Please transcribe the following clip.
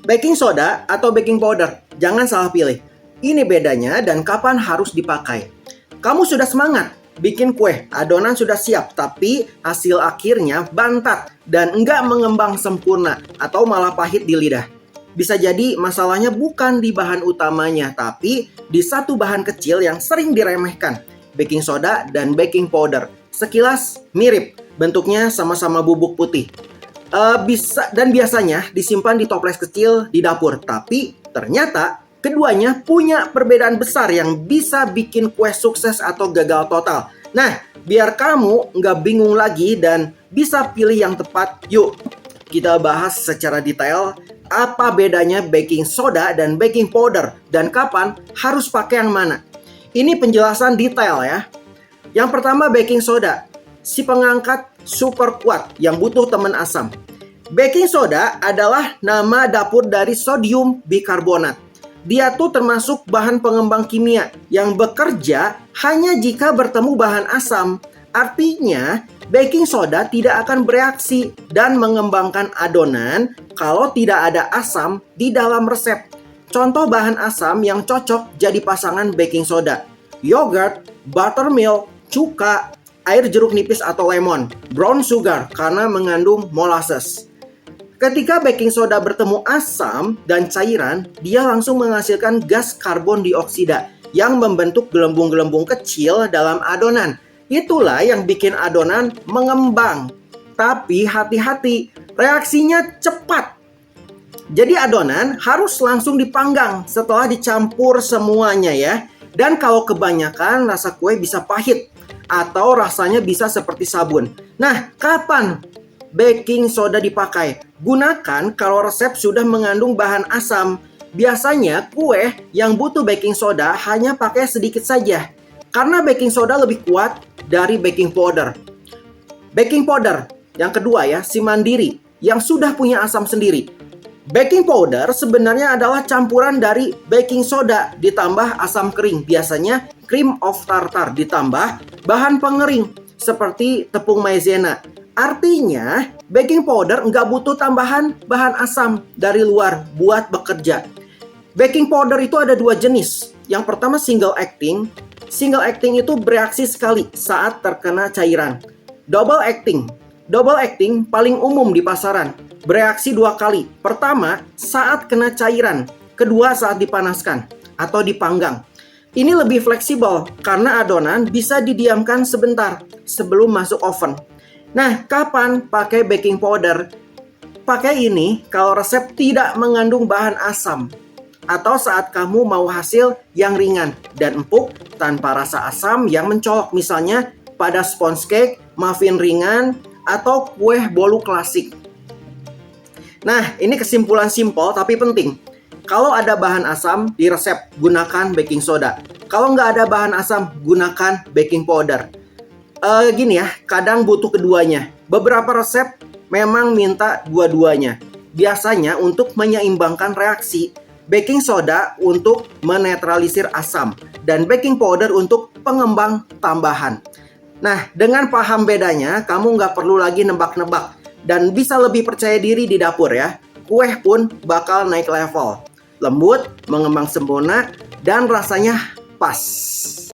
Baking soda atau baking powder, jangan salah pilih. Ini bedanya dan kapan harus dipakai. Kamu sudah semangat bikin kue, adonan sudah siap, tapi hasil akhirnya bantat dan enggak mengembang sempurna atau malah pahit di lidah. Bisa jadi masalahnya bukan di bahan utamanya, tapi di satu bahan kecil yang sering diremehkan, baking soda dan baking powder. Sekilas mirip, bentuknya sama-sama bubuk putih. Biasanya disimpan di toples kecil di dapur, tapi ternyata keduanya punya perbedaan besar yang bisa bikin kue sukses atau gagal total. Nah, biar kamu nggak bingung lagi dan bisa pilih yang tepat, yuk kita bahas secara detail apa bedanya baking soda dan baking powder dan kapan harus pakai yang mana. Ini penjelasan detail ya. Yang pertama baking soda, si pengangkat super kuat yang butuh teman asam. Baking soda adalah nama dapur dari sodium bikarbonat. Dia tuh termasuk bahan pengembang kimia yang bekerja hanya jika bertemu bahan asam. Artinya, baking soda tidak akan bereaksi dan mengembangkan adonan kalau tidak ada asam di dalam resep. Contoh bahan asam yang cocok jadi pasangan baking soda: yogurt, buttermilk, cuka, air jeruk nipis atau lemon, brown sugar karena mengandung molasses. Ketika baking soda bertemu asam dan cairan, dia langsung menghasilkan gas karbon dioksida yang membentuk gelembung-gelembung kecil dalam adonan. Itulah yang bikin adonan mengembang. Tapi hati-hati, reaksinya cepat. Jadi adonan harus langsung dipanggang setelah dicampur semuanya ya. Dan kalau kebanyakan, rasa kue bisa pahit atau rasanya bisa seperti sabun. Nah, kapan baking soda dipakai? Gunakan kalau resep sudah mengandung bahan asam. Biasanya kue yang butuh baking soda hanya pakai sedikit saja, karena baking soda lebih kuat dari baking powder. Baking powder yang kedua ya, si mandiri yang sudah punya asam sendiri. Baking powder sebenarnya adalah campuran dari baking soda ditambah asam kering, biasanya cream of tartar ditambah bahan pengering seperti tepung maizena. Artinya, baking powder nggak butuh tambahan bahan asam dari luar buat bekerja. Baking powder itu ada dua jenis. Yang pertama single acting. Single acting itu bereaksi sekali saat terkena cairan. Double acting. Double acting paling umum di pasaran. Bereaksi dua kali. Pertama, saat kena cairan. Kedua, saat dipanaskan atau dipanggang. Ini lebih fleksibel karena adonan bisa didiamkan sebentar sebelum masuk oven. Nah, kapan pakai baking powder? Pakai ini kalau resep tidak mengandung bahan asam atau saat kamu mau hasil yang ringan dan empuk tanpa rasa asam yang mencolok, misalnya pada sponge cake, muffin ringan, atau kue bolu klasik. Nah, ini kesimpulan simpel tapi penting. Kalau ada bahan asam di resep, gunakan baking soda. Kalau nggak ada bahan asam, gunakan baking powder. Gini ya, kadang butuh keduanya. Beberapa resep memang minta dua-duanya. Biasanya untuk menyeimbangkan reaksi, baking soda untuk menetralisir asam, dan baking powder untuk pengembang tambahan. Nah, dengan paham bedanya, kamu nggak perlu lagi nebak-nebak dan bisa lebih percaya diri di dapur ya. Kue pun bakal naik level. Lembut, mengembang sempurna, dan rasanya pas.